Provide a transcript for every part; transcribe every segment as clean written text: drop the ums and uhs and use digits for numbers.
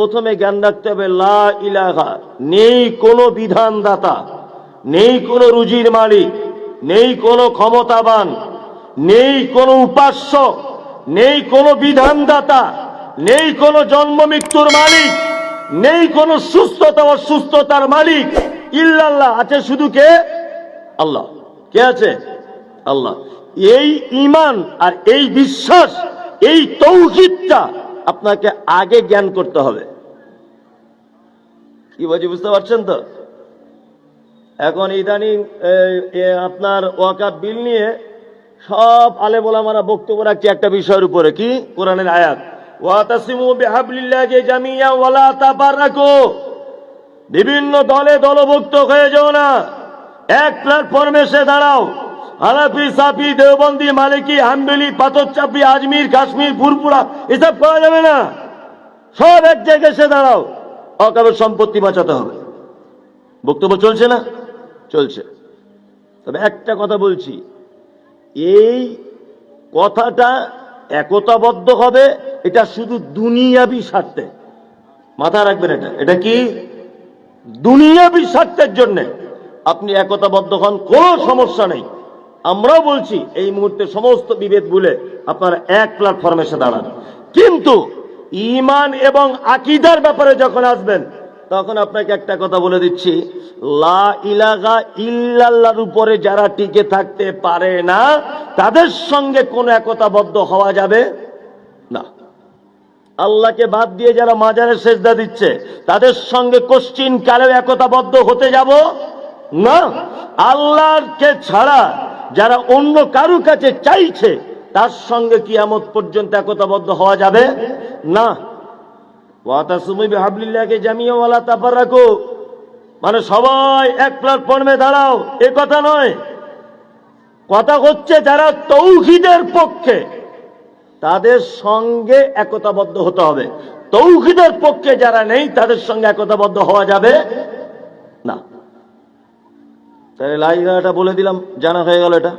প্রথমে জ্ঞান রাখতে হবে লা ইলাহা, নেই কোনো বিধানদাতা, নেই কোনো রুজির মালিক, নেই কোনো ক্ষমতাবান, নেই কোনো উপাস্য, নেই কোনো বিধানদাতা, নেই কোনো জন্ম মৃত্যুর মালিক, নেই কোনো সুস্থতা অসুস্থতার মালিক ইল্লাল্লাহ। আছে শুধু কে? আল্লাহ। কে আছে? আল্লাহ। এই ঈমান আর এই বিশ্বাস, এই তাওহীদটা আপনাকে আগে জ্ঞান করতে হবে। কি বলছি বুঝতে পারছেন তো? এখন ইদানিং আপনার ওয়াকাফ বিল নিয়ে সব আলেম ওলামারা বক্তব্য রাখছে একটা বিষয়ের উপরে, কি? কোরআনের আয়াত, ওয়াতাসিমু বিহাবলিল্লাহি জামিয়া ওয়ালা তাফাররাকু। বিভিন্ন দলে দলভুক্ত হয়ে যাও না, এক প্ল্যাটফর্মে এসে দাঁড়াও। হানাফি, সাফি, দেওবন্দি, মালিকি, হাম্বলি, পাথরচাপড়ি, আজমির, কাশ্মীর, ফুরফুরা এসব করা যাবে না। সব এক জায়গায় এসে দাঁড়াও। ওয়াকাফের সম্পত্তি বাঁচাতে হবে। বক্তব্য চলছে না? চলছে। তবে একটা কথা বলছি, এই কথাটা একতাবদ্ধ হবে, এটা শুধু দুনিয়াবি স্বার্থে। মাথা রাখবেন এটা। এটা কি? দুনিয়াবি স্বার্থের জন্য আপনি একতাবদ্ধ হন, কোনো সমস্যা নেই। আমরাও বলছি এই মুহূর্তে সমস্ত বিভেদ ভুলে আপনারা এক প্ল্যাটফর্মে এসে দাঁড়ান। কিন্তু ঈমান এবং আকীদার ব্যাপারে যখন আসবেন, তখন আপনাকে একটা কথা বলে দিচ্ছি, লা ইলাহা ইল্লাল্লাহর উপরে যারা টিকে থাকতে পারে না, তাদের সঙ্গে কোনো একতাবদ্ধ হওয়া যাবে না। আল্লাহকে বাদ দিয়ে যারা মাজারে সেজদা দিচ্ছে, তাদের সঙ্গে কোশ্চিন কালেও একতাবদ্ধ হতে যাব না। আল্লাহকে ছাড়া যারা অন্য কারো কাছে চাইছে, তার সঙ্গে কিয়ামত পর্যন্ত একতাবদ্ধ হওয়া যাবে না। ওয়াতাসিমু বিহাবলিল্লাহি জামিয়া ওয়ালা তাফাররাকু, মানে সবাই এক প্ল্যাটফর্মে দাঁড়াও, এ কথা নয়। কথা হচ্ছে যারা তাওহীদের পক্ষে, তাদের সঙ্গে একতাবদ্ধ হতে হবে। তাওহীদের পক্ষে যারা নেই, তাদের সঙ্গে একতাবদ্ধ হওয়া যাবে না। তাহলে লা ইলাহাটা বলে দিলাম, জানা হয়ে গেল এটা।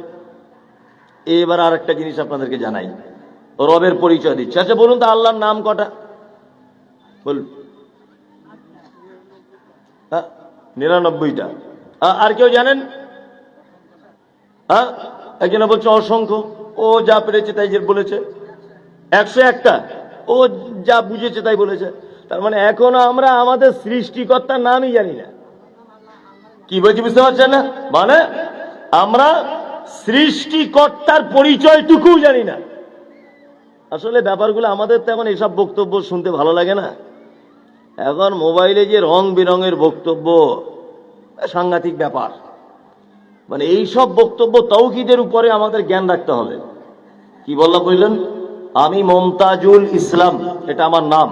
এবার আর একটা জিনিস আপনাদেরকে জানাই, রবের পরিচয় দিচ্ছে। আচ্ছা বলুন তো, আল্লাহর নাম কটা? বলুন। 99টা। আর কেউ জানেন? একজনে বলছে অসংখ্য, ও যা পেরেছে তাই যে বলেছে। 101টা, ও যা বুঝেছে তাই বলেছে। তার মানে এখনো আমরা আমাদের সৃষ্টিকর্তার নামই জানি না। কি বলছি বুঝতে পারছেন না? মানে আমরা সৃষ্টিকর্তার পরিচয়টুকু জানি না। আসলে ব্যাপারগুলো আমাদের তেমন এসব বক্তব্য শুনতে ভালো লাগে না। এখন মোবাইলে যে রং বেরঙের বক্তব্য, সাংঘাতিক ব্যাপার। মানে এইসব বক্তব্য, তাওহীদের উপরে আমাদের জ্ঞান রাখতে হবে। কি বললাম বুঝলেন? আমি মমতাজুল ইসলাম, এটা আমার নাম।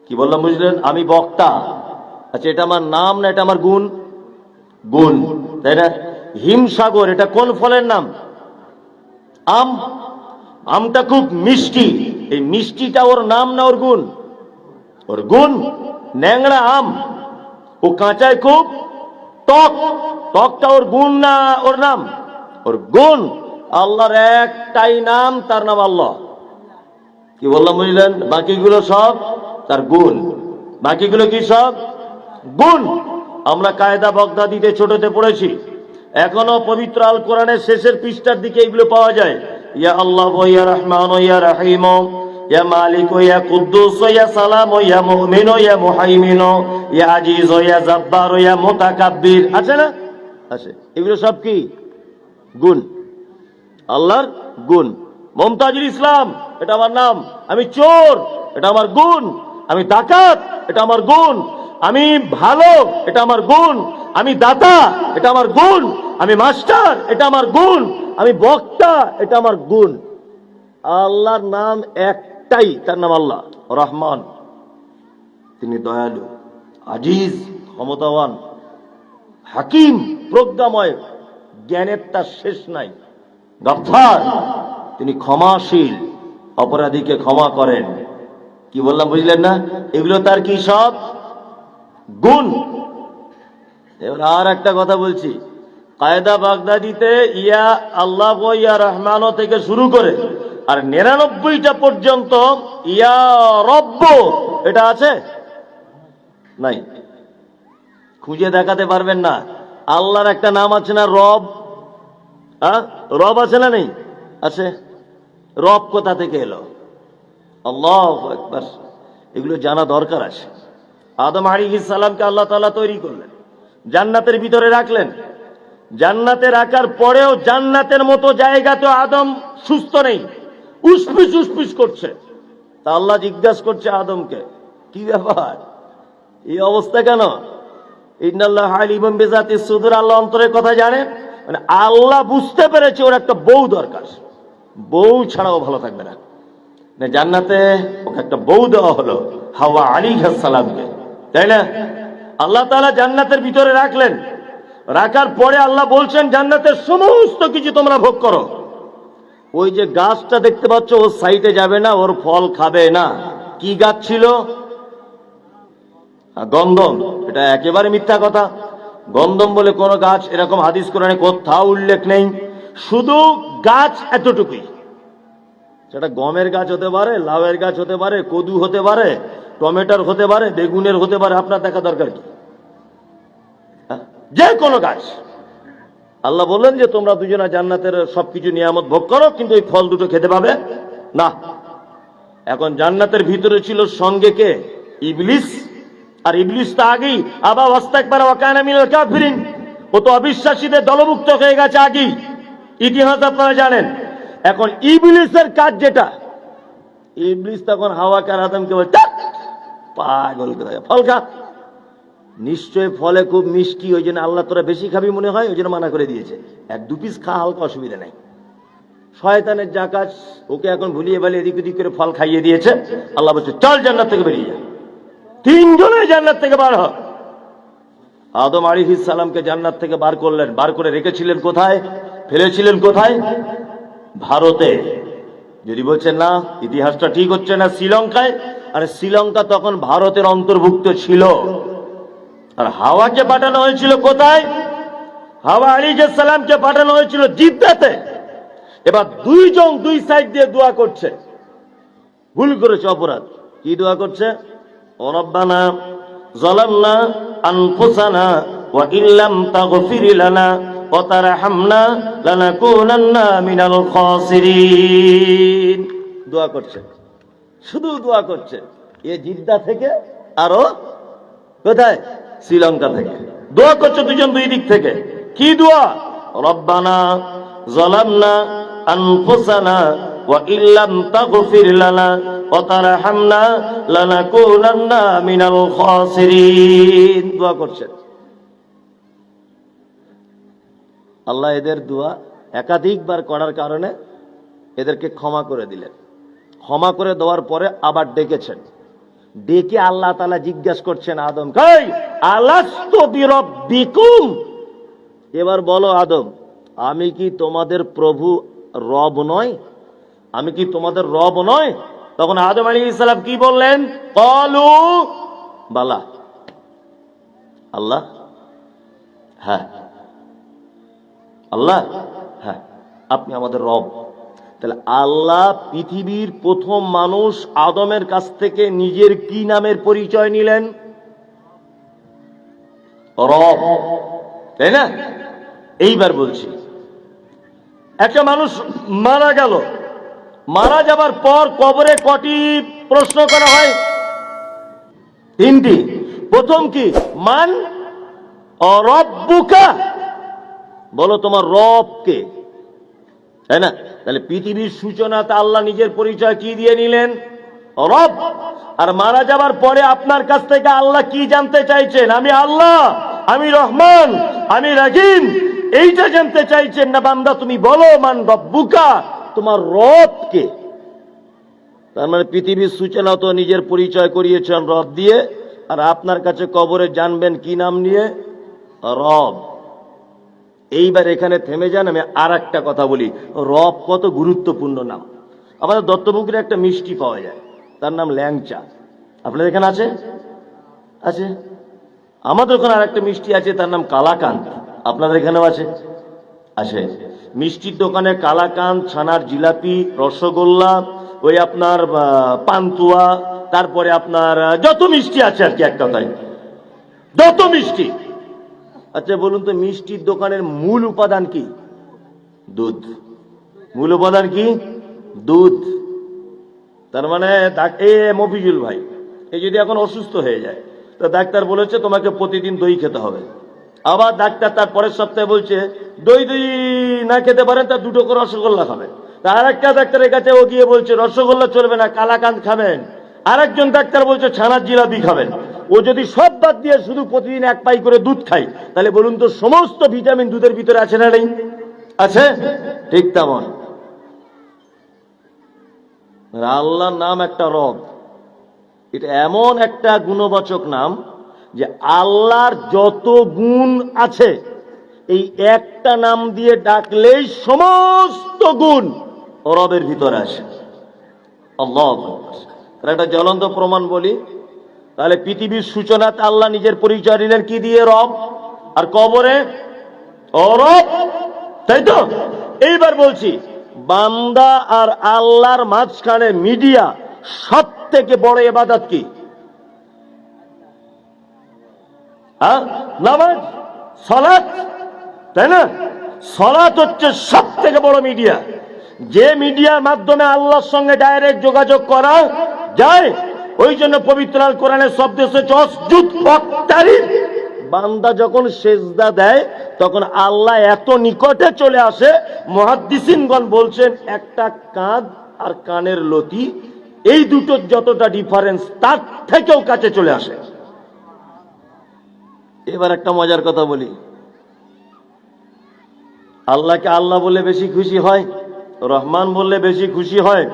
কি বললাম বুঝলেন? আমি বক্তা। আচ্ছা, এটা আমার নাম না এটা আমার গুণ? গুণ, তাই না? হিমসাগর, এটা কোন ফলের নাম? আম। আমটা খুব মিষ্টি, এই মিষ্টিটা ওর নাম না ওর গুণ? ওর গুণ। ন্যাংরা আম, ও কাঁচায় খুব টক, টকটা ওর গুণ না ওর নাম? ওর গুণ। আল্লাহর একটাই নাম, তার নাম আল্লাহ। কি বললাম বুঝলেন? বাকিগুলো সব তার গুণ। বাকিগুলো কি? সব গুণ। আমরা কায়দা বাগদাদিতে ছোটতে পড়েছি, এখনো পবিত্র আল কোরআনের শেষের পৃষ্ঠার দিকে এগুলো পাওয়া যায়। ইয়া আল্লাহ, ইয়া রহমান, ইয়া রহিম, ইয়া মালিক, ইয়া কুদ্দুস, ইয়া সালাম, ইয়া মুমিন, ইয়া মুহাইমিন, ইয়া আজিজ, ইয়া জব্বার, ইয়া মুতাকাব্বির। আছে না? আছে। এগুলো সব কি? গুণ, আল্লাহর গুণ। মমতাজুল ইসলাম, এটা আমার নাম। আমি চোর, এটা আমার গুণ। আমি ডাকাত, এটা আমার গুণ। আমি ভালো, এটা আমার গুণ। আমি দাতা, এটা আমার গুণ। আমি মাস্টার, এটা আমার গুণ। আমি বক্তা, এটা আমার গুণ। আল্লাহর নাম একটাই, তার নাম আল্লাহ রহমান, তিনি দয়ালু, আজিজ ক্ষমতাবান, হাকিম প্রজ্ঞাময়, জ্ঞানের তার শেষ নাই, গফফার, তিনি ক্ষমাশীল, অপরাধীকে ক্ষমা করেন। কি বললাম বুঝলেন না? এগুলো তার কি? সব গুণ। এবার আর একটা কথা বলছি, কায়দা বাগদাদিতে ইয়া আল্লাহ ইয়া রহমান থেকে শুরু করে আর 99টা পর্যন্ত ইয়া রব্ব এটা আছে নাই, খুঁজে দেখাতে পারবেন না। আল্লাহর একটা নাম আছে না রব, রব আছে না নেই? আছে। রব কোথা থেকে এলো? আল্লাহু আকবার। এগুলো জানা দরকার আছে। আদম আলাইহিস সালামকে আল্লাহ তাআলা তৈরি করলেন, জান্নাতের ভিতরে রাখলেন। জান্নাতে রাখার পরেও জান্নাতের মতো জায়গাতে আদম সুস্থ নেই, উসপিস উসপিস করছে। তা আল্লাহ জিজ্ঞাসা করছে আদমকে, কি ব্যাপার, এই অবস্থা কেন? ইন্নাল্লাহা আলিমুম বিযাতিস সুদূর, আল্লাহ অন্তরের কথা জানেন। মানে আল্লাহ বুঝতে পেরেছে ওর একটা বউ দরকার, বউ ছাড়াও ভালো থাকবে না। জান্নাতে ওকে একটা বউ দেওয়া হলো, হাওয়া আলাইহিস সালামকে, তাই না? আল্লাহ তাআলা জান্নাতের ভিতরে রাখলেন। রাখার পরে আল্লাহ বলছেন জান্নাতের সমস্ত কিছু তোমরা ভোগ করো। ওই যে গাছটা দেখতে পাচ্ছ, ওর সাইডে যাবে না, ওর ফল খাবে না। কি গাছ ছিল? গন্ধম। এটা একেবারে মিথ্যা কথা। গন্ধম বলে কোন গাছ এরকম হাদিস কোরআনে কোথাও উল্লেখ নেই। শুধু গাছ এতটুকুই। সেটা গমের গাছ হতে পারে, লাউয়ের গাছ হতে পারে, কদু হতে পারে, টমেটোর হতে পারে, বেগুনের হতে পারে, আপনার দেখা দরকার কি? যে কোনো গাছ। আল্লাহ বললেন যে তোমরা দুজনা জান্নাতের সবকিছু নিয়ামত ভোগ করো, কিন্তু ওই ফল দুটো খেতে পাবে না। এখন জান্নাতের ভিতরে ছিল সঙ্গে কে? ইবলিস। আর ইবলিস তো আগেই আবা ওয়াস্তাকবারা ওয়া কানা মিনাল কাফিরিন, ও তো অবিশ্বাসীদের দলভুক্ত হয়ে গেছে আগেই, ইতিহাস আপনারা জানেন। এখন ইবলিসের কাজ যেটা, ইবলিস তখন হাওয়াকে আর আদমকে বলে, পাগল কোথায়, ফল খা। নিশ্চয় ফলে খুব মিষ্টি, ওই জন্য আল্লাহ তোরা বেশি খাবি মনে হয়, ওই জন্য মানা করে দিয়েছে। এক দু পিস খা, হালকা, অসুবিধা নাই। শয়তানের যা কাজ, ওকে এখন ভুলিয়ে বালিয়ে এদিক ওদিক করে ফল খাইয়ে দিয়েছে। আল্লাহ বলছে চল জান্নাত থেকে বেরিয়ে যা। তিনজনে জান্নাত থেকে বার হ। আদম আলাইহিস সালামকে জান্নাত থেকে বার করলেন, বার করে রেখেছিলেন কোথায়? ফেলেছিলেন কোথায়? ভারতে। যদি বলছেন না ইতিহাসটা ঠিক হচ্ছে না, শ্রীলঙ্কায়। আর শ্রীলঙ্কা তখন ভারতের অন্তর্ভুক্ত ছিল। আর হাওয়াকে পাঠানো হয়েছিল কোথায়? হাওয়া আলাইহিস সালামকে পাঠানো হয়েছিল জিদ্দাতে। এবার দুইজন দুই সাইড দিয়ে দোয়া করছে। ভুল করেছে, অপরাধ। কি দোয়া করছে? রব্বানা যালামনা আনফুসানা ওয়া ইল্লাম তাগফির লানা ওয়া তারহামনা লানাকুনান্না মিনাল খাসিরিন। দোয়া করছে, শুধু দোয়া করছে। এ জিদ্দা থেকে, আরো কোথায়? শ্রীলঙ্কা থেকে। দোয়া করছে দুজন দুই দিক থেকে। কি দোয়া? রব্বানা যালামনা আনফুসানা ওয়া ইল্লাম তাগফির লানা ওয়া তারহামনা লানাকুনান্না মিনাল খাসিরিন। দোয়া করছেন। আল্লাহ এদের দোয়া একাধিকবার করার কারণে এদেরকে ক্ষমা করে দিলেন। ক্ষমা করে দেওয়ার পরে আবার ডেকেছেন। ডেকে আল্লাহ তাআলা জিজ্ঞাসা করছেন আদম, কই আলাস্তু বিরাব্বিকুম, এবার বলো আদম, আমি কি তোমাদের প্রভু রব নয়? আমি কি তোমাদের রব নয়? তখন আদম আলাইহিস সালাম কি বললেন? ক্বালু বালা, আল্লাহ হ্যাঁ, আল্লাহ হ্যাঁ, আপনি আমাদের রব। তাহলে আল্লাহ পৃথিবীর প্রথম মানুষ আদমের কাছ থেকে নিজের কি নামের পরিচয় নিলেন? রব, তাই না? এইবার বলছি, একটা মানুষ মারা গেল, মারা যাবার পর কবরে কটি প্রশ্ন করা হয়? তিনটি। প্রথম কি? মান রব্বুকা, বলো তোমার রব কে, তাই না? তাহলে পৃথিবীর সূচনাতে আল্লাহ নিজের পরিচয় কি দিয়ে নিলেন? রব। আর মারা যাবার পরে আপনার কাছ থেকে আল্লাহ কি জানতে চাইছেন? আমি আল্লাহ, আমি রহমান, আমি রাহিম, এইটা জানতে চাইছেন না? বান্দা তুমি বলো মান রব্বুকা, তোমার রব কে। তার মানে পৃথিবীর সূচনা তো নিজের পরিচয় করিয়েছেন রব দিয়ে, আর আপনার কাছে কবরে জানবেন কি নাম নিয়ে? রব। এইবার এখানে থেমে যান, আমি আর একটা কথা বলি। রব কত গুরুত্বপূর্ণ নাম। আমাদের দত্তপুকুরে একটা মিষ্টি পাওয়া যায়, তার নাম ল্যাংচা। আপনাদের এখানে আছে? আছে। আমাদের ওখানে আর একটা মিষ্টি আছে, তার নাম কালাকান্দ। আপনাদের এখানেও আছে? আসে মিষ্টির দোকানে কালাকান, ছানার জিলাপি, রসগোল্লা, ওই আপনার পান্তুয়া, তারপরে আপনার যত মিষ্টি আছে আর কি, এক কথায় যত মিষ্টি। আচ্ছা বলুন তো, মিষ্টির দোকানের মূল উপাদান কি? দুধ। মূল উপাদান কি? দুধ। তার মানে মফিজুল ভাই এই যদি এখন অসুস্থ হয়ে যায়, তো ডাক্তার বলেছে তোমাকে প্রতিদিন দই খেতে হবে। আবার ডাক্তার তার পরের সপ্তাহে বলছে দই না খেতে পারেন তা 2 করে রসগোল্লা খাবেন। আর একটা ডাক্তারের কাছে ও গিয়ে বলছে রসগোল্লা চলবে না, কালাকান্দ খাবেন। আরেকজন ডাক্তার বলছে ছানার জিলাপি খাবেন। ও যদি সব বাদ দিয়ে শুধু প্রতিদিন 1 পাই করে দুধ খায়, তাহলে বলুন তো সমস্ত ভিটামিন দুধের ভিতরে আছে না নেই? আছে। ঠিক তেমন আল্লাহর নাম একটা রব, এটা এমন একটা গুণবাচক নাম যে আল্লাহর যত গুণ আছে এই একটা নাম দিয়ে ডাকলেই সমস্ত গুণ রবের ভিতরে আসে। আল্লাহু আকবার। তার একটা জ্বলন্ত প্রমাণ বলি, তাহলে পৃথিবীর সূচনাতে আল্লাহ নিজের পরিচয় দিলেন কি দিয়ে? রব। আর কবরে রব, তাই তো? এইবার বলছি, বান্দা আর আল্লাহর মাঝখানে মিডিয়া সব থেকে বড় ইবাদত কি? নামাজ, সালাত, তাই না? সালাত হচ্ছে সব থেকে বড় মিডিয়া, যে মিডিয়ার মাধ্যমে আল্লাহর সঙ্গে ডাইরেক্ট যোগাযোগ করা যায়। ওই জন্য পবিত্র আল কোরআনের শব্দ এসেছে অসজুদ ওয়াক্তারিব। বান্দা যখন সেজদা দেয় তখন আল্লাহ এত নিকটে চলে আসে, মুহাদ্দিসিনগণ বলছেন একটা কাঁধ আর কানের লতি, এই দুটোর যতটা ডিফারেন্স তার থেকেও কাছে চলে আসে। এবার একটা মজার কথা বলি, আল্লাহকে আল্লাহ বললে বেশি খুশি হয়, রহমান বললে বেশি খুশি হয়,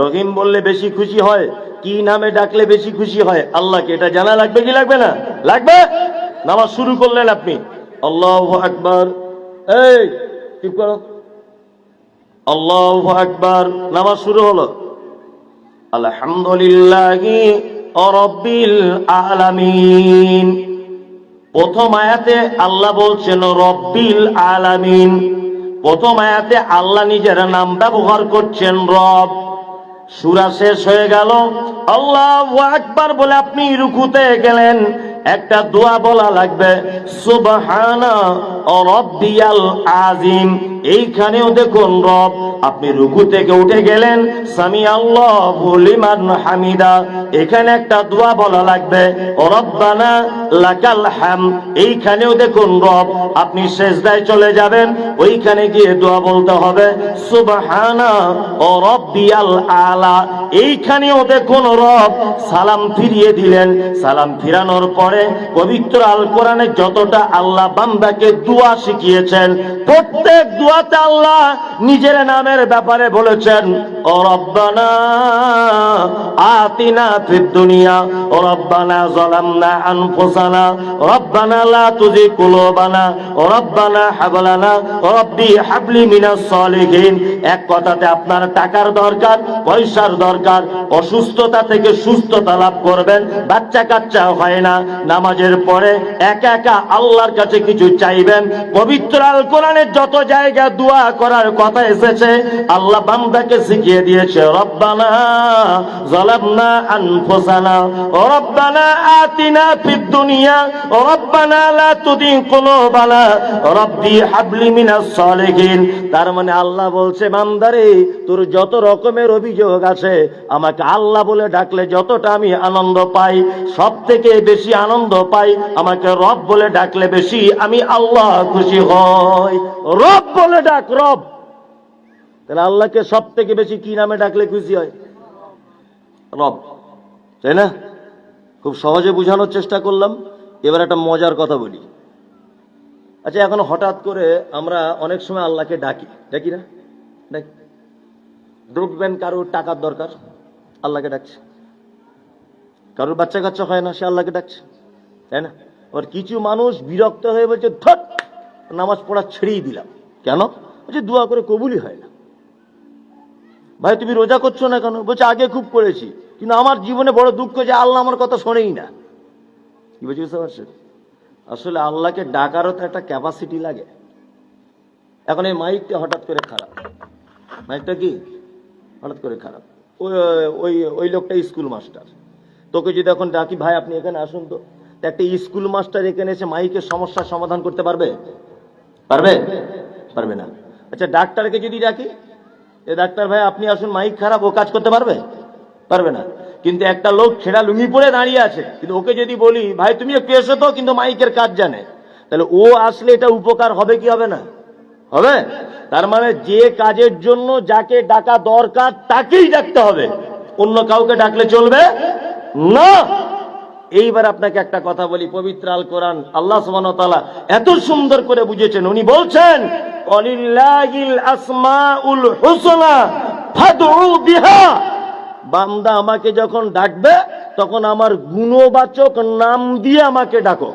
রহিম বললে বেশি খুশি হয়, কি নামে ডাকলে বেশি খুশি হয় আল্লাহকে? এটা জানা লাগবে কি লাগবে না? লাগবে। নামাজ শুরু করলেন আপনি, আল্লাহু আকবার, এই চুপ করো, আল্লাহু আকবার, নামাজ শুরু হলো, আলহামদুলিল্লাহি রাব্বিল আলামিন। প্রথম আয়াতে আল্লাহ বলছেন রব্বিল আলামিন। প্রথম আয়াতে আল্লাহ নিজের নাম ব্যবহার করছেন রব। সূরা শেষ হয়ে গেল, আল্লাহু আকবার বলে আপনি রুকুতে গেলেন, একটা দোয়া বলা লাগবে, সুবহানা রাব্বিয়াল আযীম। এইখানেও দেখুন রব, আপনি রুকু থেকে উঠে গেলেন, সামি আল্লাহু লিমান হামিদা, এখানে একটা দোয়া বলা লাগবে, রব্বানা লাকাল হামদ। এইখানেও দেখুন রব, আপনি সিজদায় চলে যাবেন, ওইখানে গিয়ে দোয়া বলতে হবে, সুবহানা রাব্বিয়াল আলা। এইখানেও দেখুন রব, সালাম ফিরিয়ে দিলেন, সালাম ফিরানোর পরে পবিত্র আল কোরআনে যতটা আল্লাহ বান্দাকে দোয়া শিখিয়েছেন, প্রত্যেক দোয়াতে আল্লাহ নিজের নামের ব্যাপারে বলেছেন, ও রব্বানা আতিনা ফিদ দুনিয়া, ও রব্বানা যালামনা আনফুসানা, রব্বানা লা তুযিগ কুলুবানা, ও রব্বানা হাব লানা রব্বি হাবলি মিনাস সালিহিন। এক কথাতে আপনার টাকার দরকার, পয়সার দরকার, অসুস্থতা থেকে সুস্থতা লাভ করবেন, বাচ্চা কাচ্চা হয় না, নামাজের পরে একা একা আল্লাহর কাছে কিছু চাইবেন। পবিত্র আল কোরআনের যত জায়গা দোয়া করার কথা এসেছে আল্লাহ বান্দাকে শিখিয়ে দিয়েছে, রব্বানা যালামনা আনফুসানা, ও রব্বানা আতিনা ফিদ দুনিয়া, ও রব্বানা লা তুযিগ কুলুবানা, রব্বি হাবলি মিনাস সালিহিন। তার মানে আল্লাহ বলছে, বান্দারে তোর যত রকমের অভিযোগ আছে আমাকে আল্লাহ বলে ডাকলে যতটা আমি আনন্দ পাই, সব থেকে বেশি আনন্দ পাই আমাকে রব বলে ডাকলে বেশি আমি আল্লাহ খুশি হই। রব বলে ডাক, রব। তাহলে আল্লাহকে সব থেকে বেশি কি নামে ডাকলে খুশি হয়? রব, তাই না? খুব সহজে বোঝানোর চেষ্টা করলাম। এবার একটা মজার কথা বলি। আচ্ছা, এখন হঠাৎ করে আমরা অনেক সময় আল্লাহকে ডাকি, ডাকি না? ডাকি। দেখবেন কারোর টাকার দরকার, আল্লাহকে ডাকছে। কারোর বাচ্চা কাচ্চা হয় না, সে আল্লাহকে ডাকছে, তাই না? আর কিছু মানুষ বিরক্ত হয়ে বলছে, ধত নামাজ পড়া ছেড়েই দিলাম। কেন? বলছে দোয়া করে কবুলই হয় না। ভাই তুমি রোজা করছো না কেন? বলছে আগে খুব করেছি, কিন্তু আমার জীবনে বড় দুঃখ যে আল্লাহ আমার কথা শোনেই না। কি বলছি বুঝতে পারছেন? আসলে আল্লাহকে ডাকারও তো একটা ক্যাপাসিটি লাগে। এখন এই মাইকটা হঠাৎ করে খারাপ, মাইকটা কি হঠাৎ করে খারাপ। ওই ওই ওই লোকটা স্কুল মাস্টার, তোকে যদি এখন ডাকি ভাই আপনি এখানে আসুন তো, একটা স্কুল মাস্টার এখানে এসে মাইকের সমস্যার সমাধান করতে পারবে? পারবে? পারবে না। আচ্ছা ডাক্তারকে যদি ডাকি, এ ডাক্তার ভাই আপনি আসুন মাইক খারাপ, ও কাজ করতে পারবে? পারবে না। কিন্তু একটা লোক ছেঁড়া লুঙ্গি পরে দাঁড়িয়ে আছে, কিন্তু ওকে যদি বলি ভাই তুমি একটু এসো তো, কিন্তু মাইকের কাজ জানে, তাহলে ও আসলে এটা উপকার হবে কি হবে না? হবে। তার মানে যে কাজের জন্য যাকে ডাকা দরকার তাকেই ডাকতে হবে, অন্য কাউকে ডাকলে চলবে না। এইবার আপনাকে একটা কথা বলি, পবিত্র আল কোরআন আল্লাহ সুবহানাহু ওয়া তাআলা এত সুন্দর করে বুঝিয়েছেন। উনি বলছেন ওয়ালিল্লাহিল আসমাউল হুসনা ফাদউ বিহা, বান্দা আমাকে যখন ডাকবে তখন আমার গুণবাচক নাম দিয়ে আমাকে ডাকো।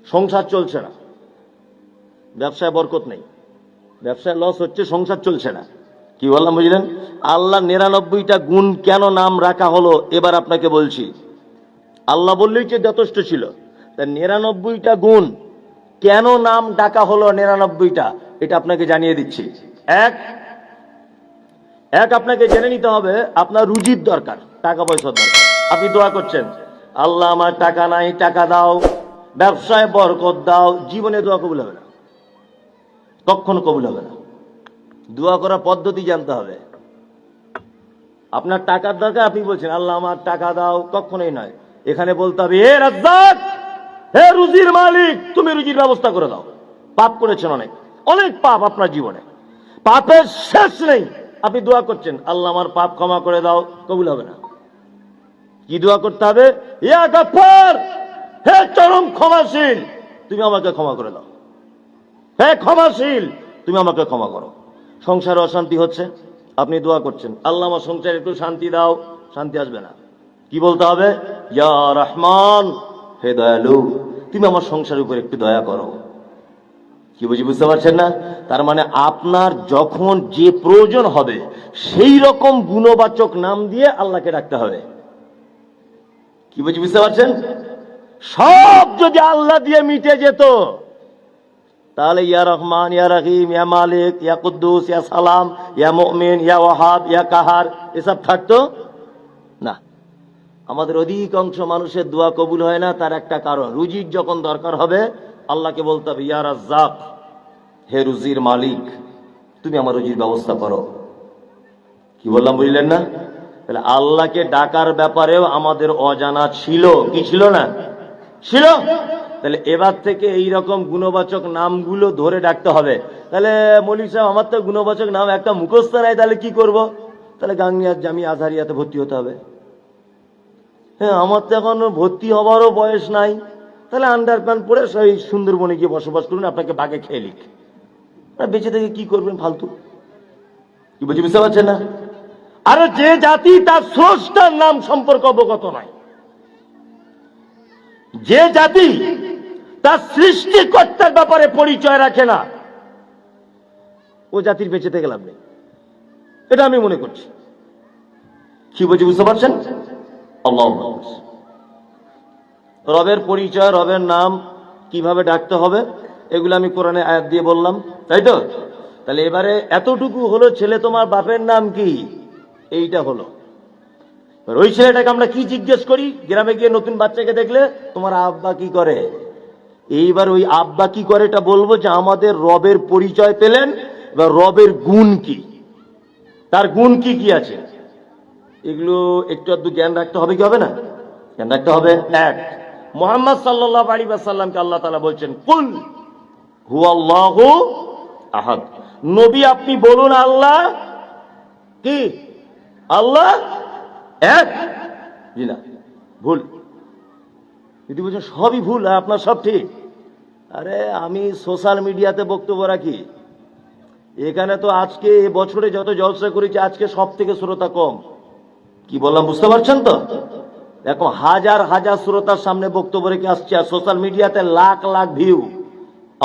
সংসার চলছে না, ব্যবসায় বরকত নেই, ব্যবসায় লস হচ্ছে, সংসার চলছে না। কি বললাম বুঝলেন? আল্লাহ 99টা গুণ কেন নাম রাখা হলো এবার আপনাকে বলছি। আল্লাহ বললেই যে যথেষ্ট ছিল, তা 99টা গুণ কেন নাম ডাকা হলো 99টা, এটা আপনাকে জানিয়ে দিচ্ছি। এক আপনাকে জেনে নিতে হবে আপনার রুজির দরকার, টাকা পয়সার দরকার। আপনি দোয়া করছেন আল্লাহ আমার টাকা নাই, টাকা দাও, ব্যবসায় বরকত দাও, জীবনে দোয়া কবুল হবে না, কখনো কবুল হবে না। দোয়া করার পদ্ধতি জানতে হবে। আপনার টাকার দরকার, আপনি বলছেন আল্লাহ আমার টাকা দাও, কখনোই নয়। এখানে বলতে হবে হে রাজ্জাক, হে রুজির মালিক, তুমি রুজির ব্যবস্থা করে দাও। পাপ করেছেন অনেক, অনেক পাপ আপনার জীবনে, পাপের শেষ নেই। আপনি দোয়া করছেন আল্লাহ আমার পাপ ক্ষমা করে দাও, কবুল হবে না। কি দোয়া করতে হবে? ইয়া গফফার, হে চরম ক্ষমাশীল, তুমি আমাকে ক্ষমা করে দাও। হে ক্ষমাশীল, তুমি আমাকে ক্ষমা করো। সংসারে অশান্তি হচ্ছে, আপনি দোয়া করছেন আল্লাহ আমার সংসারে একটু শান্তি দাও, শান্তি আসবে না। কি বলতে হবে? ইয়া রহমান, হে দয়ালু, তুমি আমার সংসারের উপর একটু দয়া করো। কি বুঝতে পারছেন না? তার মানে আপনার যখন যে প্রয়োজন হবে সেই রকম গুণবাচক নাম দিয়ে আল্লাহকে ডাকতে হবে। কি বুঝতে পারছেন? সব যদি আল্লাহ দিয়ে মিটে যেত তাহলে ইয়া রহমান, ইয়া রহিম, ইয়া মালিক, ইয়া কুদ্দুস, ইয়া সালাম, ইয়া মুমিন, ইয়া ওয়াহাব, ইয়া কাহার এসব থাকতো না। আমাদের অধিকাংশ মানুষের দোয়া কবুল হয় না, তার একটা কারণ, রুজির যখন দরকার হবে আল্লাহকে বলতে হবে ইয়া রাজ্জাক, হে রুজির মালিক, তুমি আমার রুজির ব্যবস্থা করো। কি বললাম বুঝলেন না? তাহলে আল্লাহকে ডাকার ব্যাপারেও আমাদের অজানা ছিল, কি ছিল না? ছিল। তাহলে এবার থেকে এইরকম গুণবাচক নামগুলো ধরে ডাকতে হবে। তাহলে মৌলভী সাহেব আমার তো গুণবাচক নাম একটা মুখস্থ নাই, তাহলে কি করব? তাহলে গাংনিয়া জামিয়া আজহারিয়াতে ভর্তি হতে হবে। হ্যাঁ, আমার তো এখন ভর্তি হবারও বয়স নাই, তাহলে আন্ডার প্যান্ট পরে সেই সুন্দরবনে গিয়ে বসবাস করুন, আপনাকে বাঘে খেয়ে লিখ। বেঁচে থেকে কি করবেন ফালতু? কি বুঝতে পারছেন না? আর যে জাতি তার স্রষ্টার নাম সম্পর্কে অবগত নয়, যে জাতি তার সৃষ্টিকর্তার ব্যাপারে পরিচয় রাখে না, ও জাতির বেঁচে থেকে লাভ নেই, এটা আমি মনে করছি। কি বুঝতে পারছেন? রবের পরিচয়, রবের নাম কিভাবে ডাকতে হবে এগুলো আমি কোরআনে আয়াত দিয়ে বললাম, তাই তো? তাহলে এবারে এতটুকু হলো, ছেলে তোমার বাপের নাম কি, এইটা হলো। ওই ছেলেটাকে আমরা কি জিজ্ঞেস করি গ্রামে গিয়ে নতুন বাচ্চাকে দেখলে? তোমার আব্বা কি করে? এইবার ওই আব্বা কি করে এটা বলবো যে আমাদের রবের পরিচয় পেলেন, এবার রবের গুণ কি, তার গুণ কি কি আছে, এগুলো একটু আধটু জ্ঞান রাখতে হবে, কি হবে না? জ্ঞান রাখতে হবে। এক, মুহাম্মদ সাল্লাল্লাহু আলাইহি ওয়াসাল্লামকে আল্লাহ তাআলা বলছেন কুল হুয়াল্লাহু আহাদ, নবী আপনি বলুন আল্লাহ কি? আল্লাহ এক। জি না, ভুল। যদি বলছেন সবই ভুল আর আপনার সব ঠিক, আরে আমি সোশ্যাল মিডিয়াতে বক্তব্য রাখি, এখানে তো আজকে বছরে যত জলসা করেছি আজকে সব থেকে শ্রোতা কম। কি বললাম বুঝতে পারছেন তো? এখন হাজার হাজার শ্রোতার সামনে বক্তব্য রেখে আসছে, আর সোশ্যাল মিডিয়াতে লাখ লাখ ভিউ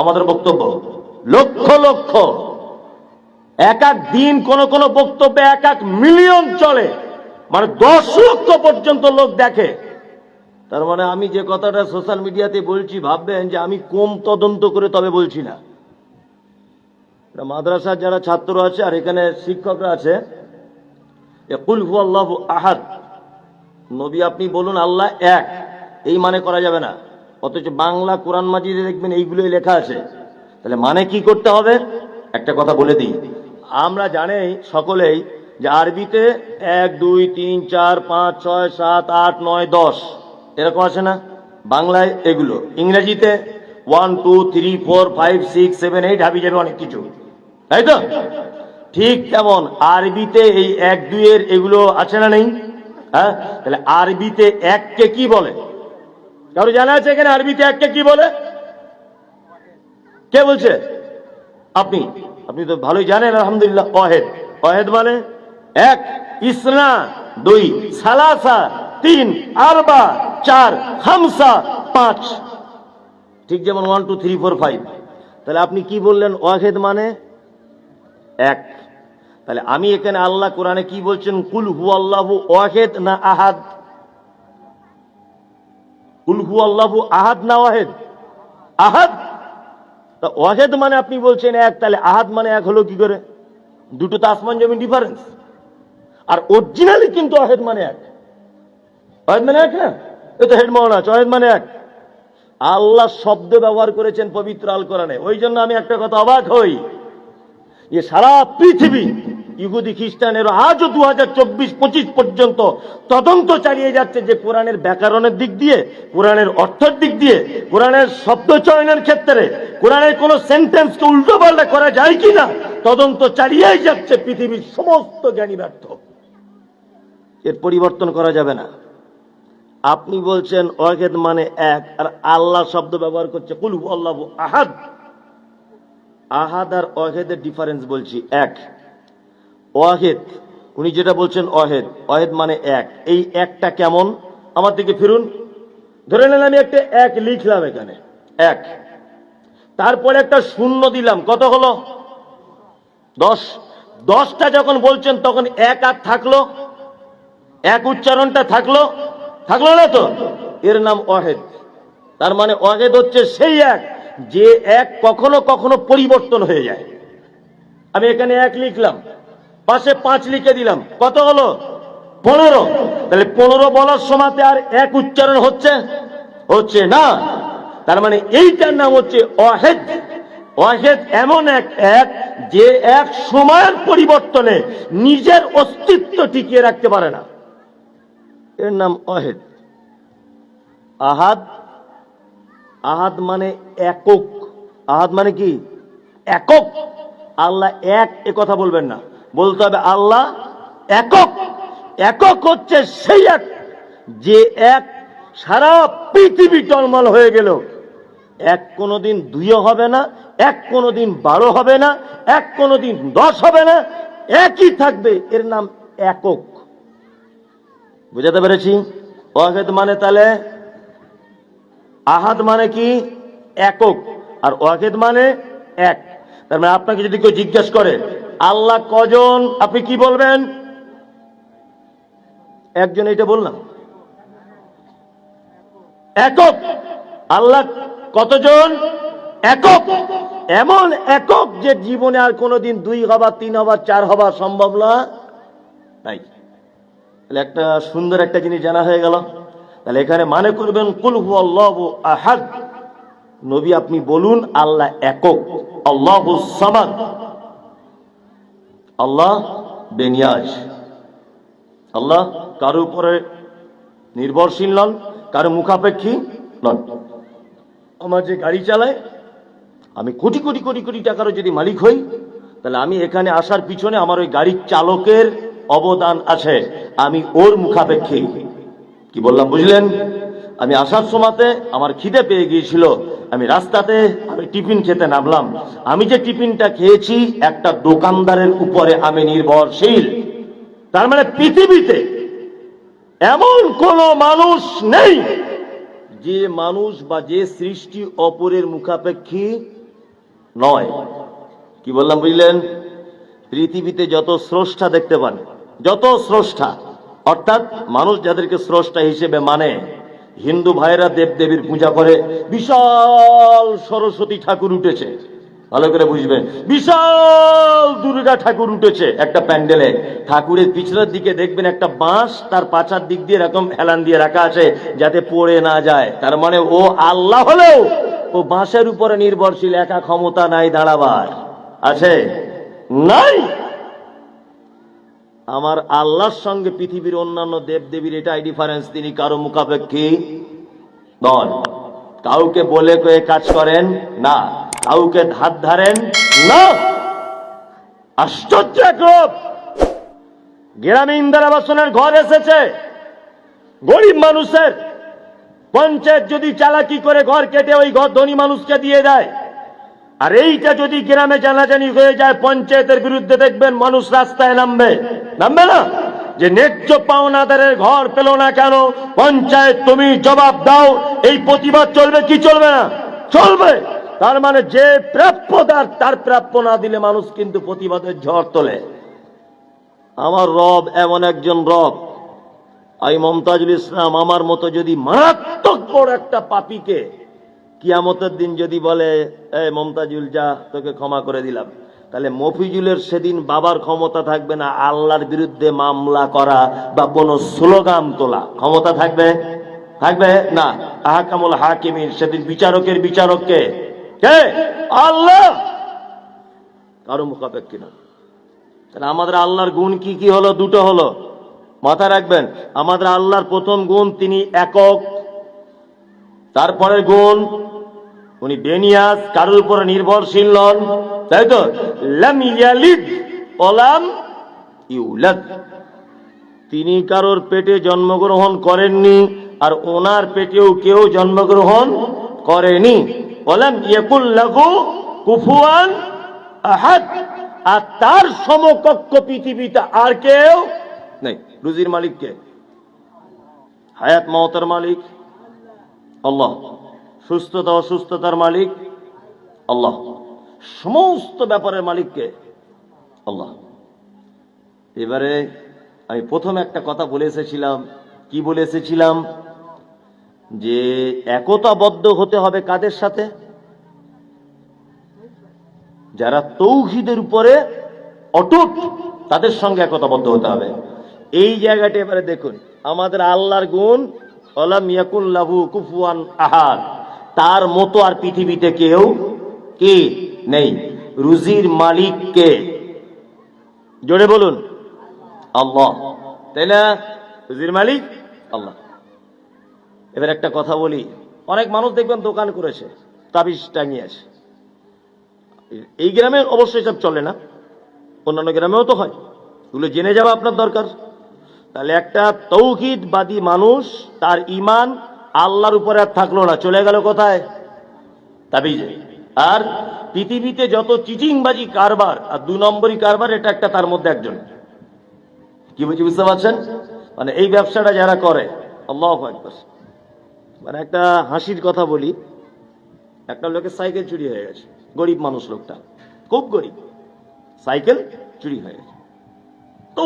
আমাদের বক্তব্য, লক্ষ লক্ষ, এক এক দিন কোন কোন বক্তব্যে 1 মিলিয়ন চলে, মানে 10 লক্ষ পর্যন্ত লোক দেখে। তার মানে আমি যে কথাটা সোশ্যাল মিডিয়াতে বলছি ভাববেন যে আমি কম তদন্ত করে তবে বলছি না। মাদ্রাসার যারা ছাত্র আছে আর এখানে শিক্ষকরা আছে, কুল হুয়াল্লাহু আহাদ, নবী আপনি বলুন আল্লাহ এক, এই মানে করা যাবে না। অথচ বাংলা কোরআন মাজিদে দেখবেন এইগুলোই লেখা আছে। তাহলে মানে কি করতে হবে? একটা কথা বলে দিই, আমরা জানি সকলেই যে আরবিতে 1 2 3 4 5 6 7 8 9 10 এরকম আছে না? বাংলায় এগুলো, ইংরেজিতে 1 2 3 4 5 6 7 8 হাবি যাবে অনেক কিছু, তাই তো? ঠিক তেমন আরবিতে এই 1 2 এর এগুলো আছে না নেই? হ্যাঁ, তাহলে আরবিতে এককে কি বলে? কারো জানা আছে এখানে আরবিতে এককে কি বলে? কে বলছে? আপনি আপনি তো ভালোই জানেন আলহামদুলিল্লাহ। ওয়াহেদ, ওয়াহেদ মানে এক, ইসনা দুই, সালাসা তিন, আরবা চার, খামসা পাঁচ, ঠিক যেমন 1 2 3 4 5। তাহলে আপনি কি বললেন? ওয়াহেদ মানে এক। তাহলে আমি এখানে আল্লাহ কোরআনে কি বলছেন? কুল হুয়াল্লাহু ওয়াহেদ না আহাদ? কুল হুয়াল্লাহু আহাদ না ওয়াহেদ? আহাদ। তা ওয়াহেদ মানে আপনি বলছেন এক, তাহলে আহাদ মানে এক হলো কি করে? দুটো তো আসমান জমিন ডিফারেন্স। আর অরিজিনালি কিন্তু ওয়াহেদ মানে এক। ওয়াহেদ মানে এক না? এ তো হেড মৌলানা আছে, ওয়াহেদ মানে এক। আল্লাহ শব্দ ব্যবহার করেছেন পবিত্র আল কোরআনে। ওই জন্য আমি একটা কথা অবাক হই, যে সারা পৃথিবী ইহুদি খ্রিস্টানেরও আজও 2024-25 পর্যন্ত তদন্ত চালিয়ে যাচ্ছে যে কোরআনের ব্যাকরণের দিক দিয়ে, কোরআনের অর্থের দিক দিয়ে, কোরআনের শব্দ চয়নের ক্ষেত্রে কোরআনের কোন সেন্টেন্সকে উল্টো পাল্টা করা যায় কিনা তদন্ত চালিয়েই যাচ্ছে পৃথিবীর সমস্ত জ্ঞানী ব্যর্থ। এর পরিবর্তন করা যাবে না। আপনি বলছেন ওয়াহেদ মানে এক, আর আল্লাহ শব্দ ব্যবহার করছে কুল হুয়াল্লাহু আহাদ। আহাদ আর ওয়াহেদের ডিফারেন্স বলছি। এক ওয়াহেদ, উনি যেটা বলছেন ওয়াহেদ, ওয়াহেদ মানে এক। এই একটা কেমন? আমার দিকে ফিরুন। ধরে নেন আমি একটা এক লিখলাম এখানে, এক, তারপরে একটা শূন্য দিলাম, কত হলো? 10। 10টা যখন বলছেন তখন এক আর থাকলো, এক উচ্চারণটা থাকলো, থাকলো না তো? এর নাম ওয়াহেদ। তার মানে ওয়াহেদ হচ্ছে সেই এক যে এক কখনো কখনো পরিবর্তন হয়ে যায়। আমি এখানে এক লিখলাম, পাশে 5 লিখে দিলাম, কত হলো? 15। তাহলে 15 বলার সময়তে আর এক উচ্চারণ হচ্ছে? হচ্ছে না। তার মানে এইটার নাম হচ্ছে ওয়াহেদ। ওয়াহেদ এমন এক এক যে এক সময়ের পরিবর্তনে নিজের অস্তিত্ব টিকিয়ে রাখতে পারে না, এর নাম ওয়াহেদ। আহাদ, আহাদ মানে একক। আহাদ মানে কি? একক। আল্লাহ এক এ কথা বলবেন না, বলতে হবে আল্লাহ একক। একক হচ্ছে সেই এক যে এক সারা পৃথিবী টলমল হয়ে গেল, এক কোনোদিন 2 হবে না, এক কোনোদিন 12 হবে না, এক কোনোদিন 10 হবে না, একই থাকবে, এর নাম একক। বুঝাতে পেরেছি? ওয়াহেদ মানে তাহলে, আহাদ মানে কি? একক, আর ওয়াহেদ মানে এক। তার মানে আপনাকে যদি কেউ জিজ্ঞেস করে আল্লাহ কজন, আপনি কি বলবেন? একজন, এটা বললাম, একক। আল্লাহ কতজন? একক। এমন একক যে জীবনে আর কোনোদিন 2 হবার, 3 হবার, 4 হবার সম্ভব না, তাই। তাহলে একটা সুন্দর একটা জিনিস জানা হয়ে গেল। তাহলে এখানে মানে করবেন কুল হুয়াল্লাহু আহাদ, নবী আপনি বলুন আল্লাহ একক, আল্লাহুস সামাদ, আল্লাহ বেনিয়াজ। আল্লাহ কারো উপরে নির্ভরশীল নন, কারো মুখাপেক্ষী নন। আমার যে গাড়ি চালায়, আমি কোটি কোটি কোটি কোটি টাকারও যদি মালিক হই, তাহলে আমি এখানে আসার পিছনে আমার ওই গাড়ির চালকের অবদান আছে, আমি ওর মুখাপেক্ষী। কি বললাম বুঝলেন? আমি আসার সময়তে আমার খিদে পেয়ে গিয়েছিল, আমি রাস্তাতে আমি টিফিন খেতে নামলাম, আমি যে টিফিনটা খেয়েছি একটা দোকানদারের উপরে আমি নির্ভরশীল। তার মানে পৃথিবীতে এমন কোন মানুষ নেই যে মানুষ বা যে সৃষ্টি অপরের মুখাপেক্ষী নয়। কি বললাম বুঝলেন? পৃথিবীতে যত স্রষ্টা দেখতে পান, যত স্রষ্টা, অর্থাৎ মানুষ যাদেরকে স্রষ্টা হিসেবে মানে, হিন্দু ভাইরা দেবদেবীর পূজা করে, বিশাল সরস্বতী ঠাকুর উঠেছে, ভালো করে বুঝবেন। বিশাল দুর্গা ঠাকুর উঠেছে একটা প্যান্ডেলে, ঠাকুরের পিছনের দিকে দেখবেন একটা বাঁশ তার পাছার দিক দিয়ে এরকম হেলান দিয়ে রাখা আছে যাতে পড়ে না যায়। তার মানে ও আল্লাহ হলেও ও বাঁশের উপরে নির্ভরশীল, একা ক্ষমতা নাই দাঁড়াবার। আছে? নাই। আমার আল্লাহর সঙ্গে পৃথিবীর অন্যান্য দেবদেবীর এটাই ডিফারেন্স, তিনি কারো মুখাপেক্ষী নন। কাউকে বলে কয়ে কাজ করেন না, কাউকে ধার ধারেন না। আশ্চর্য এক রূপ। গ্রামে ইন্দিরা আবাসনের ঘর এসেছে গরিব মানুষের, পঞ্চায়েত যদি চালাকি করে ঘর কেটে ওই ঘর ধনী মানুষকে দিয়ে দেয়, আর এইটা যদি গ্রামে জানাজানি হয়ে যায় পঞ্চায়েতের বিরুদ্ধে, দেখবেন মানুষ রাস্তায় নামবে না? যে ন্যায্য পাওনাদারের ঘর পেল না কেন, পঞ্চায়েত তুমি জবাব দাও। এই প্রতিবাদ চলবে কি চলবে না? চলবে। তার মানে যে প্রাপ্যদার তার প্রাপ্য না দিলে মানুষ কিন্তু প্রতিবাদের ঝড় তোলে। আমার রব এমন একজন রব, এই মমতাজুল ইসলাম আমার মতো যদি মারাত্মক বড় একটা পাপীকে কিয়ামতের দিন যদি বলে এই মমতাজুল যা তোকে ক্ষমা করে দিলাম, তাহলে মফিজুলের সেদিন বাবার ক্ষমতা থাকবে না আল্লাহর বিরুদ্ধে মামলা করা বা কোনো স্লোগান তোলা। ক্ষমতা থাকবে না। আহকামুল হাকিমিন, সেদিন বিচারকের বিচারককে কে? আল্লাহ। কারো মুখাপেক্ষী না। তাহলে আমাদের আল্লাহর গুণ কি কি হলো? দুটো হলো, মাথায় রাখবেন। আমাদের আল্লাহর প্রথম গুণ তিনি একক। তারপরের গুণ উনি বেনিয়াস, কারোর উপরে নির্ভরশীল নন, তাই তো? লাম ইয়ালিদ ওয়া লাম ইউলাদ, তিনি কারোর পেটে জন্মগ্রহণ করেননি আর ওনার পেটেও কেউ জন্মগ্রহণ করেনি। ওয়া লাম ইয়াকুল লাহু কুফুয়ান আহাদ, আর তার সমকক্ষ পৃথিবীতে আর কেউ নেই। রুজির মালিক কে? হায়াত মওতের মালিক আল্লাহ। সুস্থতা অসুস্থতার মালিক আল্লাহ। সমস্ত ব্যাপারের মালিক কে? আল্লাহ। এবারে আমি প্রথমে একটা কথা বলে এসেছিলাম। কি বলে এসেছিলাম? যে একতাবদ্ধ হতে হবে কাদের সাথে? যারা তৌহিদের উপরে অটুট, তাদের সঙ্গে একতাবদ্ধ হতে হবে। এই জায়গাটা এবারে দেখুন, আমাদের আল্লাহর গুণ ওয়ালাম ইয়াকুল লাহু কুফুয়ান আহাদ, তার মতো আর পৃথিবীতে কেউ কি নেই। রুজির মালিক কে? জোরে বলুন। আল্লাহ, তাই না? রুজির মালিক আল্লাহ। এবার একটা কথা বলি, অনেক মানুষ দেখবেন দোকান করেছে, তাবিজ টাঙিয়ে আছে। এই গ্রামে অবশ্যই সব চলে না, অন্যান্য গ্রামেও তো হয়, এগুলো জেনে যাওয়া আপনার দরকার। তাহলে একটা তৌহিদবাদী মানুষ, তার ঈমান আল্লাহর উপরে আর থাকলো না, চলে গেল কোথায়? তাবিজে। আর পৃথিবীতে যত চিটিংবাজি কারবার আর 2 নম্বরই কারবার, এটা একটা তার মধ্যে একজন। কি বলছি বুঝতে পারছেন? মানে এই ব্যবসাটা যারা করে, আল্লাহু আকবার। মানে একটা হাসির কথা বলি, একটা লোকের সাইকেল চুরি হয়ে গেছে, গরিব মানুষ, লোকটা খুব গরিব, সাইকেল চুরি হয়ে গেছে। তো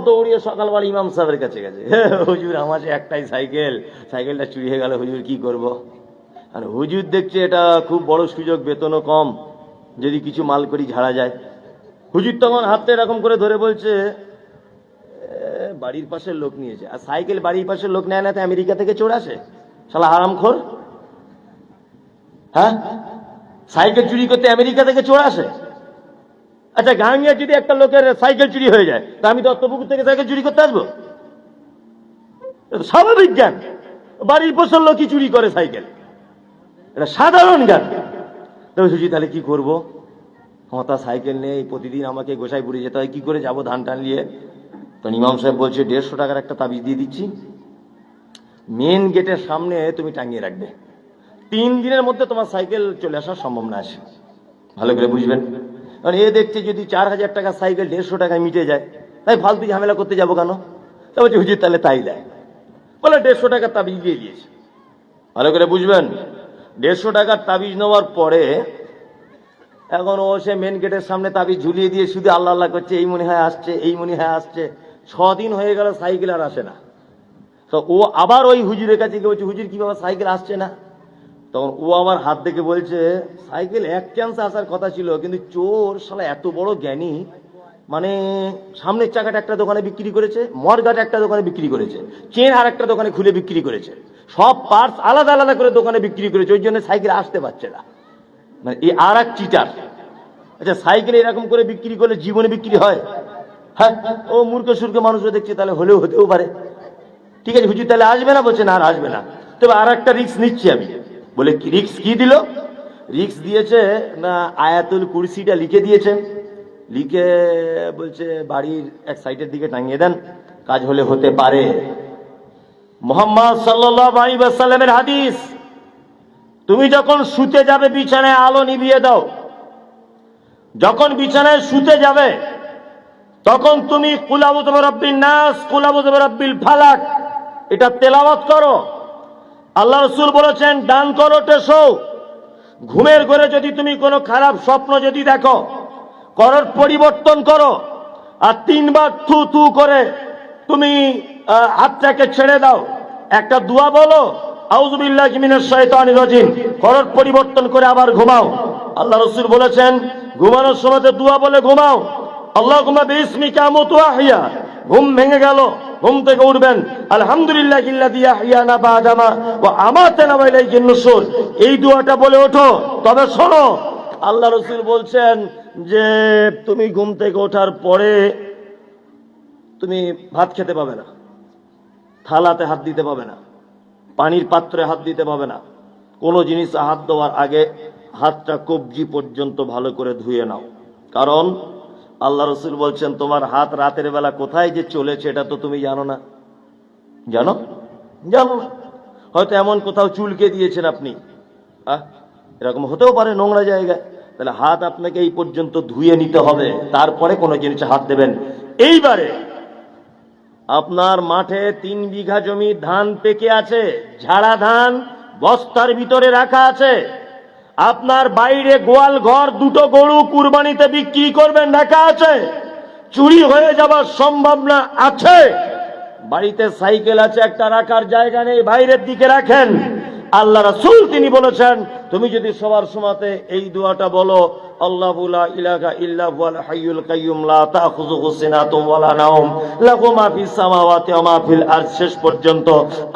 দৌড়িয়ে সকালবেলা ইমাম সাহেবের কাছে গেছে, হুজুর আমার একটাই সাইকেল, সাইকেলটা চুরি হয়ে গেল, হুজুর কি করব? আর হুজুর দেখছে এটা খুব বড় সুযোগ, বেতনও কম, যদি কিছু মাল করি ঝাড়া যায়। হুজুর তখন হাতটা এরকম করে ধরে বলছে, বাড়ির পাশের লোক নিয়েছে। আর সাইকেল বাড়ির পাশের লোক নেয় না তো আমেরিকা থেকে চোর আসে, শালা হারামখোর। হ্যাঁ, সাইকেল চুরি করতে আমেরিকা থেকে চোর আসে? আচ্ছা, গাঙ্গিয়া যদি একটা লোকের সাইকেল চুরি হয়ে যায়, তা আমি দত্তপুকুর থেকে সাইকেল চুরি করতে আসবো? স্বাভাবিক জ্ঞান, বাড়ির পাশের লোকই চুরি করে সাইকেল, এটা সাধারণ জ্ঞান। তবে সুজি তাহলে কি করবো? তা সাইকেল নেই, প্রতিদিন আমাকে গোসাইপুরে যেতে হয়, কি করে যাবো ধান টান নিয়ে? তো ইমাম সাহেব বলছে 150 টাকার একটা তাবিজ দিয়ে দিচ্ছি, মেন গেটের সামনে তুমি টাঙিয়ে রাখবে, 3 দিনের মধ্যে তোমার সাইকেল চলে আসার সম্ভাবনা আছে। ভালো করে বুঝবেন। কারণ এ দেখছে যদি 4000 টাকা সাইকেল 150 টাকায় মিটে যায়, তাই ফালতু ঝামেলা করতে যাবো কেন? তা বলছে হুজুর তাহলে তাই দেয়, বলে 150 টাকার তাবিজ দিয়ে দিয়েছে। ভালো করে বুঝবেন। 150 টাকার তাবিজ নেওয়ার পরে এখন ও সে মেন গেটের সামনে তাবিজ ঝুলিয়ে দিয়ে শুধু আল্লাহ আল্লাহ করছে, এই মনে হয় আসছে, এই মনে হয় আসছে। 6 দিন হয়ে গেল, সাইকেল আর আসে না। তো ও আবার ওই হুজুরের কাছে গিয়ে বলছে, হুজুর কি বাবা সাইকেল আসছে না? তখন ও আমার হাত দেখে বলছে, সাইকেল এক চান্স আসার কথা ছিল, কিন্তু চোর শালা এত বড় জ্ঞানী, মানে সামনের চাকাটা একটা দোকানে বিক্রি করেছে, মরগাটা একটা দোকানে বিক্রি করেছে, চেন আর একটা দোকানে খুলে বিক্রি করেছে, সব পার্টস আলাদা আলাদা করে দোকানে বিক্রি করেছে, ওই জন্য সাইকেল আসতে পারছে না। মানে এই আর এক চিটার। আচ্ছা, সাইকেল এরকম করে বিক্রি করলে জীবনে বিক্রি হয়? হ্যাঁ, ও মূর্খ সুর্খ মানুষও দেখছে, তাহলে হলেও হতেও পারে। ঠিক আছে হুজুর, তাহলে আসবে না? বলছে না, আর আসবে না। তবে আর একটা রিস্ক নিচ্ছি আমি। বলে রিস্ক কি দিল? রিস্ক দিয়েছে না আয়াতুল কুরসিটা লিখে দিয়েছে, লিখে বলছে বাড়ির এক সাইডের দিকে টাঙিয়ে দেন, কাজ হলে হতে পারে। মুহাম্মদ সাল্লাল্লাহু আলাইহি ওয়াসাল্লামের হাদিস, তুমি যখন শুতে যাবে বিছানায় আলো নিভিয়ে দাও। যখন বিছানায় শুতে যাবে তখন তুমি কুল আউযু বিরাব্বিন নাস, কুল আউযু বিরাব্বিল ফালাক এটা তেলাওয়াত করো। আল্লাহ রাসূল বলেছেন, ডান করোটে শো। ঘুমের ঘরে যদি তুমি কোনো খারাপ স্বপ্ন যদি দেখো, করার পরিবর্তন করো, আর 3 বার থু থু করে তুমি হাতটাকে ছেড়ে দাও। একটা দোয়া বলো, আউযু বিল্লাহি মিনাশ শাইতানির রাজিম, করার পরিবর্তন করে আবার ঘুমাও। আল্লাহ রাসূল বলেছেন, ঘুমানোর সময় দোয়া বলে ঘুমাও, আল্লাহুম্মা বিইসমিকা আমুতু ওয়া আহইয়া। ঘুম ভেঙে গেল, ঘুম থেকে উঠবেন, আলহামদুলিল্লাহিল্লাযী আহইয়ানা বা'দামা ওয়া আমাতানা ওয়া ইলাইহিন নুশুর, এই দোয়াটা বলে ওঠো। তবে শোনো, আল্লাহ রাসূল বলছেন যে তুমি ঘুম থেকে ওঠার পরে তুমি ভাত খেতে পাবে না, থালাতে হাত দিতে পাবে না, পানির পাত্রে হাত দিতে পাবে না। কোনো জিনিস হাত দেওয়ার আগে হাতটা কবজি পর্যন্ত ভালো করে ধুয়ে নাও। কারণ আল্লাহ রাসূল বলছেন, তোমার হাত রাতের বেলা কোথায় যে চলেছে এটা তো তুমি জানো না। জানো? জানো না। হয়তো এমন কোথাও চুলকে দিয়েছেন আপনি, এরকম হতেও পারে নোংরা জায়গায়। তাহলে হাত আপনাকে এই পর্যন্ত ধুয়ে নিতে হবে, তারপরে কোনো জিনিসে হাত দেবেন। এইবারে আপনার মাঠে 3 বিঘা জমি ধান পেকে আছে, ঝাড়া ধান বস্তার ভিতরে রাখা আছে। আপনার বাইরে গোয়াল ঘর 2টো গরু কুরবানিতে বিক্রি করবেন রাখা আছে, চুরি হয়ে যাবার সম্ভাবনা আছে। বাড়িতে সাইকেল আছে, একটা রাখার জায়গা নেই, বাইরের দিকে রাখেন। আল্লাহ রাসূল তিনি বলেছেন, তুমি যদি সবার সময়তে এই দোয়াটা বলো, আল্লাহু লা ইলাহা ইল্লা হুয়াল হাইয়ুল কাইয়্যুম লা তাখুযুহু সিনাতুন ওয়ালা নাওম লাহু মা ফিস সামাওয়াতি ওয়া মা ফিল আরদ, শেষ পর্যন্ত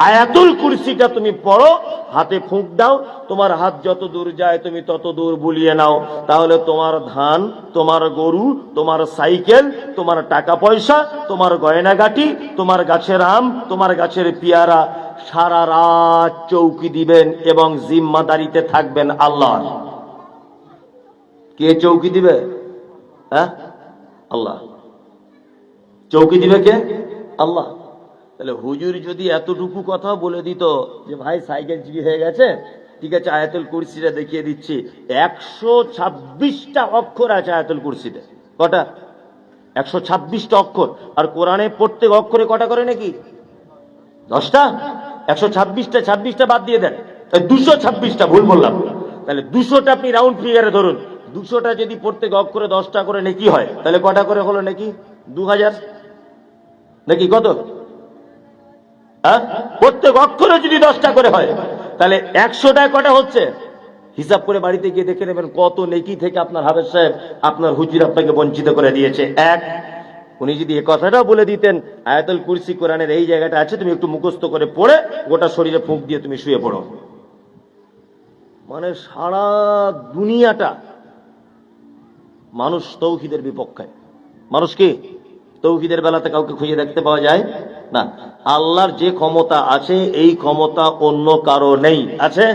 আয়াতুল কুরসিটা তুমি পড়ো, হাতে ফুঁক দাও, তোমার হাত যত দূর যায় তুমি তত দূর বুলিয়ে নাও। তাহলে তোমার ধান, তোমার গরু, তোমার সাইকেল, তোমার টাকা পয়সা, তোমার গয়নাগাটি, তোমার গাছের আম, তোমার গাছের পেয়ারা সারা রাত চৌকি দিবেন এবং জিম্মাদারিতে থাকবেন আল্লাহ। কে চৌকি দিবে? হ্যাঁ, আল্লাহ। চৌকি দিবে কে? আল্লাহ। তাহলে হুজুর যদি এতটুকু কথা বলে দিত যে ভাই সাইকেল চুরি হয়ে গেছে, ঠিক আছে আয়াতুল কুরসিটা দেখিয়ে দিচ্ছি, 126টা অক্ষর আছে আয়াতুল কুরসিতে। কটা? 126টা অক্ষর। আর কোরআনে প্রত্যেক অক্ষরে কটা করে নাকি? 10টা। 126টা, 26টা বাদ দিয়ে দেন, 226টা ভুল বললাম। তাহলে 200টা আপনি রাউন্ড ফিগারে ধরুন, 200টা যদি প্রত্যেক অক্ষরে 10টা করে নেকি হয়, তাহলে কটা করে হলো নাকি? 2000 নাকি কত? হ্যাঁ, প্রত্যেক অক্ষরে যদি 10টা করে হয়, তাহলে 100টায় কটা হচ্ছে? হিসাব করে বাড়িতে গিয়ে দেখে নেবেন কত নেকি থেকে আপনার হাফেজ সাহেব, আপনার হুজুর আপনাকে বঞ্চিত করে দিয়েছে। এক, উনি যদি এই কথাটাও বলে দিতেন, আয়াতুল কুরসি কোরআনের এই জায়গাটা আছে, তুমি একটু মুখস্থ করে পড়ে গোটা শরীরে ফুঁক দিয়ে তুমি শুয়ে পড়ো, মানে সারা দুনিয়াটা মানুষ তৌহিদের বিপক্ষে। মানুষ কি তৌহিদের বেলাতে কাউকে খুঁজে দেখতে পাওয়া যায় না। আল্লাহর যে ক্ষমতা আছে এই ক্ষমতা অন্য কারো নেই। আছে?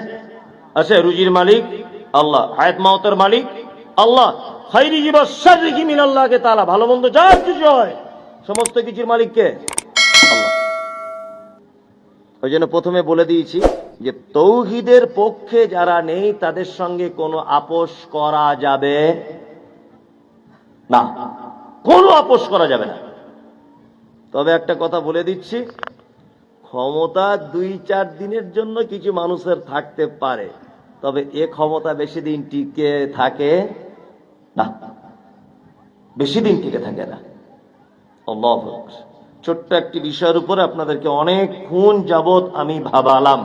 আছে। রুজির মালিক আল্লাহ, হায়াত মাউতের মালিক আল্লাহ, খাইরিহি ওয়া শাররিহি মিনাল্লাহি তাআলা, ভালো মন্দ যা কিছু হয় সমস্ত কিছুর মালিক কে? আল্লাহ। ওই জন্য প্রথমে বলে দিয়েছি যে তৌহিদের পক্ষে যারা নেই তাদের সঙ্গে কোনো আপোষ করা যাবে না, কোনো আপোষ করা যাবে না। তবে একটা কথা বলে দিচ্ছি, ক্ষমতা 2-4 দিনের জন্য কিছু মানুষের থাকতে পারে, তবে এ ক্ষমতা বেশি দিন টিকে থাকে না, বেশি দিন টিকে থাকে না। আল্লাহু আকবার। ছোট্ট একটি বিষয়ের উপরে আপনাদেরকে অনেকক্ষণ যাবত আমি ভাবালাম।